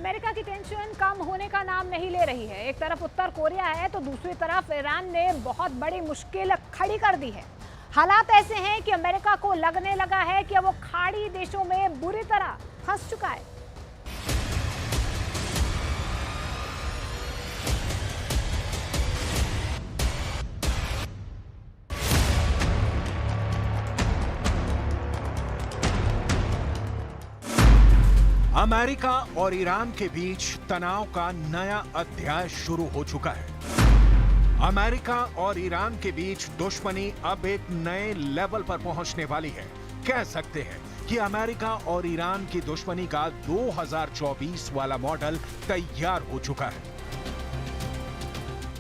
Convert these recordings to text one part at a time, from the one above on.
America की tension कम होने का नाम नहीं ले रही है। एक तरफ उत्तर कोरिया है तो दूसरी तरफ ईरान ने बहुत बड़ी मुश्किल खड़ी कर दी है। हालात ऐसे हैं कि अमेरिका को लगने लगा है कि अब वो खाड़ी देशों में बुरी तरह फंस चुका है। अमेरिका और ईरान के बीच तनाव का नया अध्याय शुरू हो चुका है। अमेरिका और ईरान के बीच दुश्मनी अब एक नए लेवल पर पहुंचने वाली है। कह सकते हैं कि अमेरिका और ईरान की दुश्मनी का 2024 वाला मॉडल तैयार हो चुका है।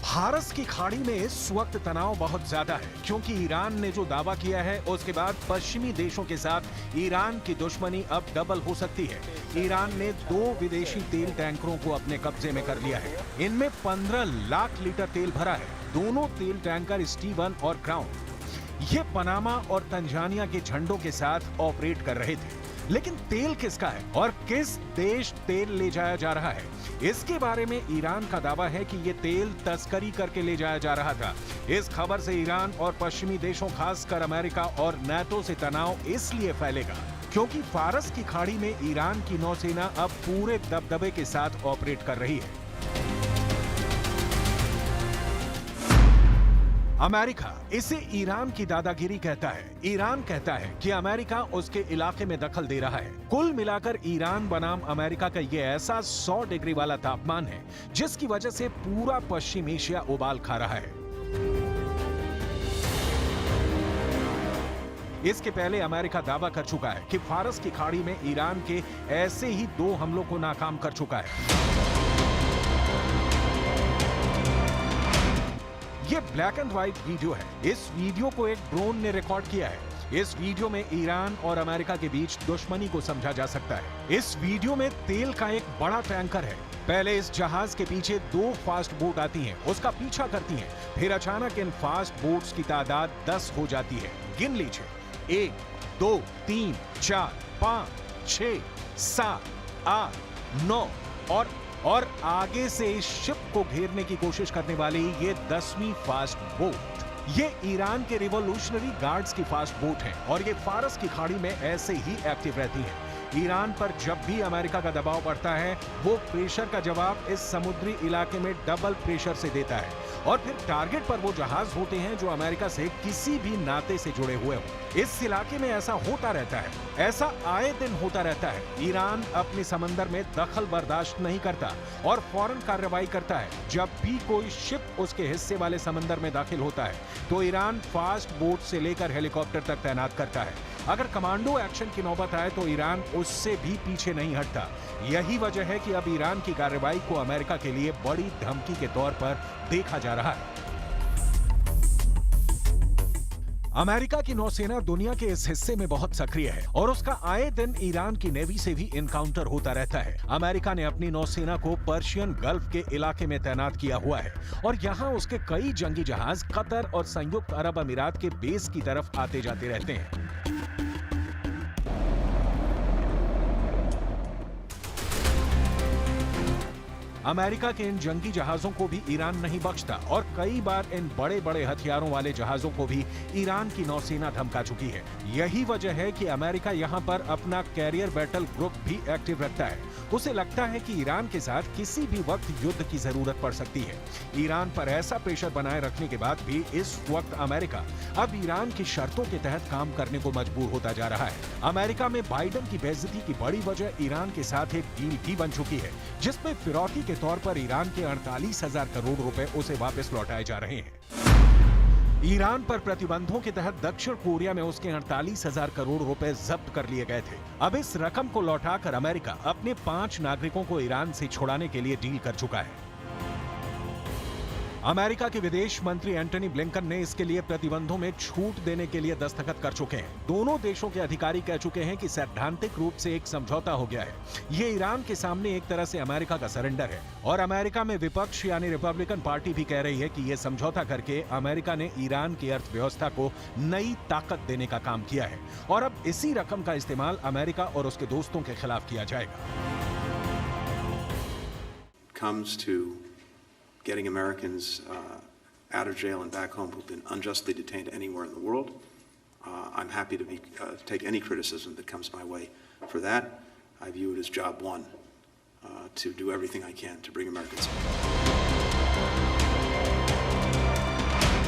फारस की खाड़ी में इस वक्त तनाव बहुत ज्यादा है क्योंकि ईरान ने जो दावा किया है उसके बाद पश्चिमी देशों के साथ ईरान की दुश्मनी अब डबल हो सकती है। ईरान ने 2 विदेशी तेल टैंकरों को अपने कब्जे में कर लिया है। इनमें 15 लाख लीटर तेल भरा है। दोनों तेल टैंकर स्टीवन और क्राउन ये पनामा और तंजानिया के झंडों के साथ ऑपरेट कर रहे थे। लेकिन तेल किसका है और किस देश तेल ले जाया जा रहा है, इसके बारे में ईरान का दावा है कि ये तेल तस्करी करके ले जाया जा रहा था। इस खबर से ईरान और पश्चिमी देशों खासकर अमेरिका और नाटो से तनाव इसलिए फैलेगा क्योंकि फारस की खाड़ी में ईरान की नौसेना अब पूरे दबदबे के साथ ऑपरेट कर रही है। अमेरिका इसे ईरान की दादागिरी कहता है। ईरान कहता है कि अमेरिका उसके इलाके में दखल दे रहा है। कुल मिलाकर ईरान बनाम अमेरिका का ये ऐसा 100 डिग्री वाला तापमान है जिसकी वजह से पूरा पश्चिम एशिया उबाल खा रहा है। इसके पहले अमेरिका दावा कर चुका है कि फारस की खाड़ी में ईरान के ऐसे ही 2 हमलों को नाकाम कर चुका है। ये ब्लैक एंड व्हाइट वीडियो है। इस वीडियो को एक ड्रोन ने रिकॉर्ड किया है। इस वीडियो में ईरान और अमेरिका के बीच दुश्मनी को समझा जा सकता है। इस वीडियो में तेल का एक बड़ा टैंकर है। पहले इस जहाज के पीछे 2 फास्ट बोट आती हैं, उसका पीछा करती हैं। फिर अचानक इन फास्ट बोट्स की तादाद 10 हो जाती है। गिन लीजिए, 1 2 3 4 5 6 7 8 9 और आगे से इस शिप को घेरने की कोशिश करने वाली ये 10वीं फास्ट बोट। ये ईरान के रिवॉल्यूशनरी गार्ड्स की फास्ट बोट है और ये फारस की खाड़ी में ऐसे ही एक्टिव रहती है। ईरान पर जब भी अमेरिका का दबाव बढ़ता है वो प्रेशर का जवाब इस समुद्री इलाके में डबल प्रेशर से देता है और फिर टारगेट पर वो जहाज होते हैं जो अमेरिका से किसी भी नाते से जुड़े हुए हो। इस इलाके में ऐसा होता रहता है, ऐसा आए दिन होता रहता है। ईरान अपने समंदर में दखल बर्दाश्त नहीं करता और फौरन कार्रवाई करता है। जब भी कोई शिप उसके हिस्से वाले समंदर में दाखिल होता है तो ईरान फास्ट बोट से लेकर हेलीकॉप्टर तक तैनात करता है। अगर कमांडो एक्शन की नौबत आए तो ईरान उससे भी पीछे नहीं हटता। यही वजह है कि अब ईरान की कार्रवाई को अमेरिका के लिए बड़ी धमकी के तौर पर देखा जा रहा है। अमेरिका की नौसेना दुनिया के इस हिस्से में बहुत सक्रिय है और उसका आए दिन ईरान की नेवी से भी इनकाउंटर होता रहता है। अमेरिका ने अपनी नौसेना को पर्शियन गल्फ के इलाके में तैनात किया हुआ है और यहाँ उसके कई जंगी जहाज कतर और संयुक्त अरब अमीरात के बेस की तरफ आते जाते रहते हैं। अमेरिका के इन जंगी जहाजों को भी ईरान नहीं बख्शता और कई बार इन बड़े बड़े हथियारों वाले जहाजों को भी ईरान की नौसेना धमका चुकी है। यही वजह है कि अमेरिका यहाँ पर अपना कैरियर बैटल ग्रुप भी एक्टिव रखता है। उसे लगता है कि ईरान के साथ किसी भी वक्त युद्ध की जरूरत पड़ सकती है। ईरान पर ऐसा प्रेशर बनाए रखने के बाद भी इस वक्त अमेरिका अब ईरान की शर्तों के तहत काम करने को मजबूर होता जा रहा है। अमेरिका में बाइडेन की बेइज्जती की बड़ी वजह ईरान के साथ एक डील भी बन चुकी है जिसमें फिरौती के तौर पर ईरान के 48,000 करोड़ रुपए उसे वापस लौटाए जा रहे हैं। ईरान पर प्रतिबंधों के तहत दक्षिण कोरिया में उसके 48,000 करोड़ रुपए जब्त कर लिए गए थे। अब इस रकम को लौटाकर अमेरिका अपने 5 नागरिकों को ईरान से छुड़ाने के लिए डील कर चुका है। अमेरिका के विदेश मंत्री एंटनी ब्लिंकन ने इसके लिए प्रतिबंधों में छूट देने के लिए दस्तखत कर चुके हैं। दोनों देशों के अधिकारी कह चुके हैं कि सैद्धांतिक रूप से एक समझौता हो गया है। ये ईरान के सामने एक तरह से अमेरिका का सरेंडर है और अमेरिका में विपक्ष यानी रिपब्लिकन पार्टी भी कह रही है कि ये समझौता करके अमेरिका ने ईरान की अर्थव्यवस्था को नई ताकत देने का काम किया है और अब इसी रकम का इस्तेमाल अमेरिका और उसके दोस्तों के खिलाफ किया जाएगा। comes to getting Americans out of jail and back home who've been unjustly detained anywhere in the world, I'm happy to take any criticism that comes my way for that. I view it as job one, to do everything I can to bring Americans home.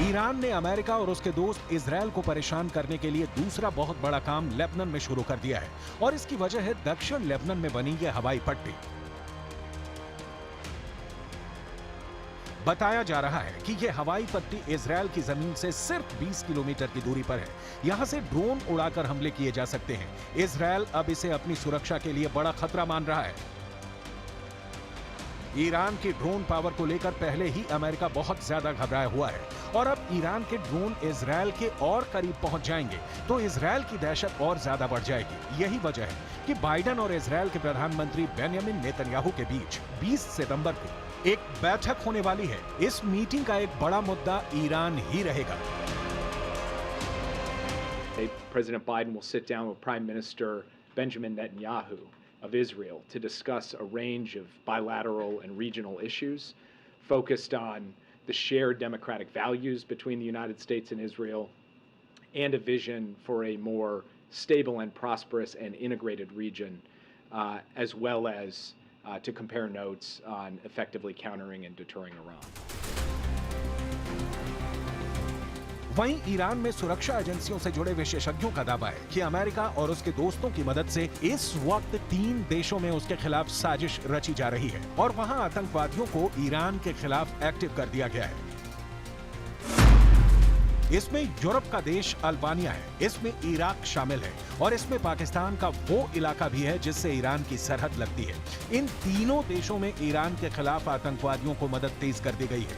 Iran ने America और उसके दोस्त Israel को परेशान करने के लिए दूसरा बहुत बड़ा काम लेबनान में शुरू कर दिया है और इसकी वजह है दक्षिण लेबनान में बनी यह हवाई पट्टी। बताया जा रहा है कि यह हवाई पट्टी इजरायल की जमीन से सिर्फ 20 किलोमीटर की दूरी पर है। यहां से ड्रोन उड़ाकर हमले किए जा सकते हैं। इजरायल अब इसे अपनी सुरक्षा के लिए बड़ा खतरा मान रहा है। ईरान की ड्रोन पावर को लेकर पहले ही अमेरिका बहुत ज्यादा घबराया हुआ है और अब ईरान के ड्रोन इजरायल के और करीब पहुंच जाएंगे तो इजरायल की दहशत और ज्यादा बढ़ जाएगी। यही वजह है कि बाइडेन और इजरायल के प्रधानमंत्री बेंयामिन नेतन्याहू के बीच 20 सितंबर को एक बैठक होने वाली है। इस मीटिंग का एक बड़ा मुद्दा ईरान ही रहेगा। President Biden will sit down with Prime Minister Benjamin Netanyahu of Israel to discuss a range of bilateral and regional issues focused on the shared democratic values between the United States and Israel and a vision for a more stable and prosperous and integrated region, as well as to compare notes on effectively countering and deterring Iran. वहीं Iran में सुरक्षा एजेंसियों से जुड़े विशेषज्ञों का दावा है कि अमेरिका और उसके दोस्तों की मदद से इस वक्त 3 देशों में उसके खिलाफ साजिश रची जा रही है और वहां आतंकवादियों को ईरान के खिलाफ एक्टिव कर दिया गया है। इसमें यूरोप का देश अल्बानिया है, इसमें इराक शामिल है और इसमें पाकिस्तान का वो इलाका भी है जिससे ईरान की सरहद लगती है। इन तीनों देशों में ईरान के खिलाफ आतंकवादियों को मदद तेज कर दी गई है।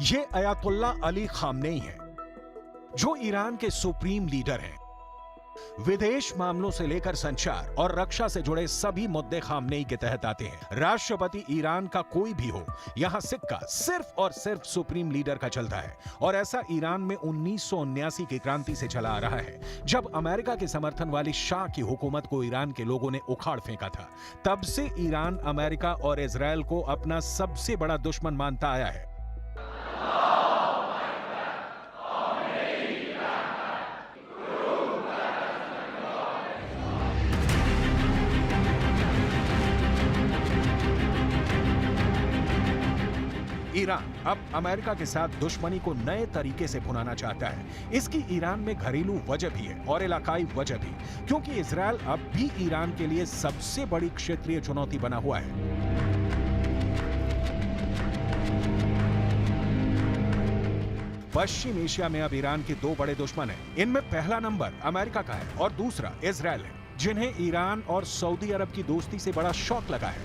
ये अयातुल्ला अली खामनेई हैं, जो ईरान के सुप्रीम लीडर हैं। विदेश मामलों से लेकर संचार और रक्षा से जुड़े सभी मुद्दे खामनेई के तहत आते हैं। राष्ट्रपति ईरान का कोई भी हो, यहां सिक्का सिर्फ और सिर्फ सुप्रीम लीडर का चलता है और ऐसा ईरान में 1979 की क्रांति से चला आ रहा है, जब अमेरिका के समर्थन वाली शाह की हुकूमत को ईरान के लोगों ने उखाड़ फेंका था। तब से ईरान अमेरिका और इजरायल को अपना सबसे बड़ा दुश्मन मानता आया है। ईरान अब अमेरिका के साथ दुश्मनी को नए तरीके से भुनाना चाहता है। इसकी ईरान में घरेलू वजह भी है और इलाकाई वजह भी, क्योंकि इजरायल अब भी ईरान के लिए सबसे बड़ी क्षेत्रीय चुनौती बना हुआ है। पश्चिम एशिया में अब ईरान के 2 बड़े दुश्मन हैं। इनमें पहला नंबर अमेरिका का है और दूसरा इजरायल है, जिन्हें ईरान और सऊदी अरब की दोस्ती से बड़ा शौक लगा है।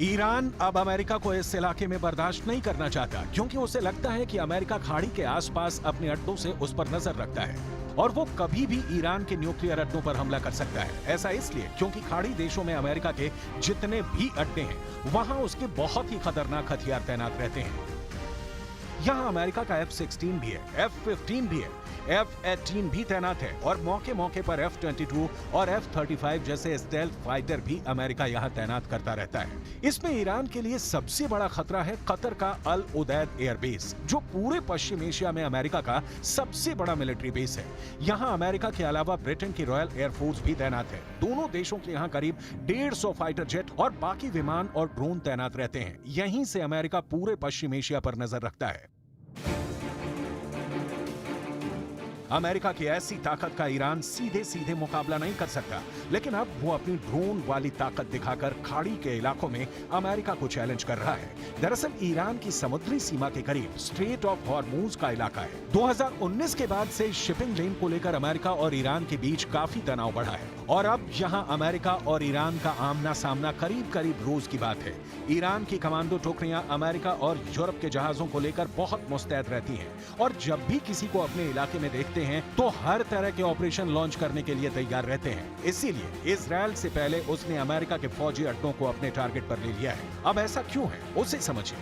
ईरान अब अमेरिका को इस इलाके में बर्दाश्त नहीं करना चाहता, क्योंकि उसे लगता है कि अमेरिका खाड़ी के आसपास अपने अड्डों से उस पर नजर रखता है और वो कभी भी ईरान के न्यूक्लियर अड्डों पर हमला कर सकता है। ऐसा इसलिए क्योंकि खाड़ी देशों में अमेरिका के जितने भी अड्डे हैं, वहां उसके बहुत ही खतरनाक हथियार तैनात रहते हैं। यहाँ अमेरिका का F-16 भी है, F-15 भी है, F-18 भी तैनात है और मौके मौके पर F-22 और F-35 जैसे स्टेल्थ फाइटर भी अमेरिका यहाँ तैनात करता रहता है। इसमें ईरान के लिए सबसे बड़ा खतरा है कतर का अल उदैद एयरबेस, जो पूरे पश्चिम एशिया में अमेरिका का सबसे बड़ा मिलिट्री बेस है। यहाँ अमेरिका के अलावा ब्रिटेन की रॉयल एयरफोर्स भी तैनात है। दोनों देशों के यहाँ करीब 150 फाइटर जेट और बाकी विमान और ड्रोन तैनात रहते हैं। यहीं से अमेरिका पूरे पश्चिम एशिया पर नजर रखता है। अमेरिका की ऐसी ताकत का ईरान सीधे सीधे मुकाबला नहीं कर सकता, लेकिन अब वो अपनी ड्रोन वाली ताकत दिखाकर खाड़ी के इलाकों में अमेरिका को चैलेंज कर रहा है। दरअसल ईरान की समुद्री सीमा के करीब स्ट्रेट ऑफ हॉर्मूज का इलाका है। 2019 के बाद से शिपिंग लेन को लेकर अमेरिका और ईरान के बीच काफी तनाव बढ़ा है और अब यहां अमेरिका और ईरान का आमना सामना करीब करीब रोज की बात है। ईरान की कमांडो टुकड़ियां अमेरिका और यूरोप के जहाजों को लेकर बहुत मुस्तैद रहती हैं और जब भी किसी को अपने इलाके में देखते हैं तो हर तरह के ऑपरेशन लॉन्च करने के लिए तैयार रहते हैं। इसीलिए इजराइल से पहले उसने अमेरिका के फौजी अड्डों को अपने टारगेट पर ले लिया है। अब ऐसा क्यों है, उसे समझिए।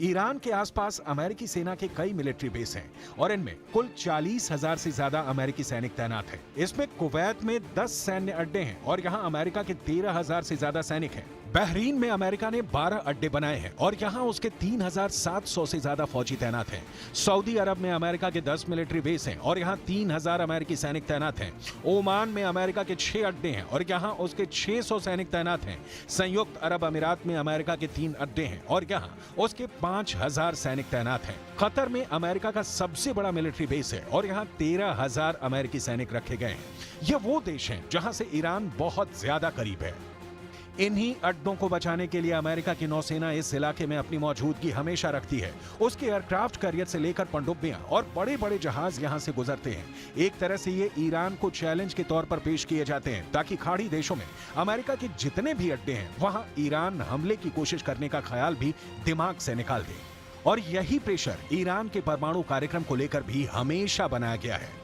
ईरान के आसपास अमेरिकी सेना के कई मिलिट्री बेस हैं और इनमें कुल 40,000 से ज्यादा अमेरिकी सैनिक तैनात हैं। इसमें कुवैत में 10 सैन्य अड्डे हैं और यहाँ अमेरिका के 13,000 से ज्यादा सैनिक हैं। बहरीन में अमेरिका ने 12 अड्डे बनाए हैं और यहाँ उसके 3,700 से ज्यादा फौजी तैनात हैं। सऊदी अरब में अमेरिका के 10 मिलिट्री बेस हैं और यहाँ 3,000 अमेरिकी सैनिक तैनात हैं। ओमान में अमेरिका के 6 अड्डे हैं और यहाँ उसके 600 सैनिक तैनात हैं। संयुक्त अरब अमीरात में अमेरिका के 3 अड्डे हैं और यहाँ उसके 5,000 सैनिक तैनात हैं। कतर में अमेरिका का सबसे बड़ा मिलिट्री बेस है और यहाँ 13,000 अमेरिकी सैनिक रखे गए हैं। ये वो देश हैं जहाँ से ईरान बहुत ज्यादा करीब है। इन्हीं अड्डों को बचाने के लिए अमेरिका की नौसेना इस इलाके में अपनी मौजूदगी हमेशा रखती है। उसके एयरक्राफ्ट कैरियर से लेकर पनडुब्बियां और बड़े बड़े जहाज यहां से गुजरते हैं। एक तरह से ये ईरान को चैलेंज के तौर पर पेश किए जाते हैं ताकि खाड़ी देशों में अमेरिका के जितने भी अड्डे हैं वहां ईरान हमले की कोशिश करने का ख्याल भी दिमाग से निकाल दे। और यही प्रेशर ईरान के परमाणु कार्यक्रम को लेकर भी हमेशा बनाया गया है।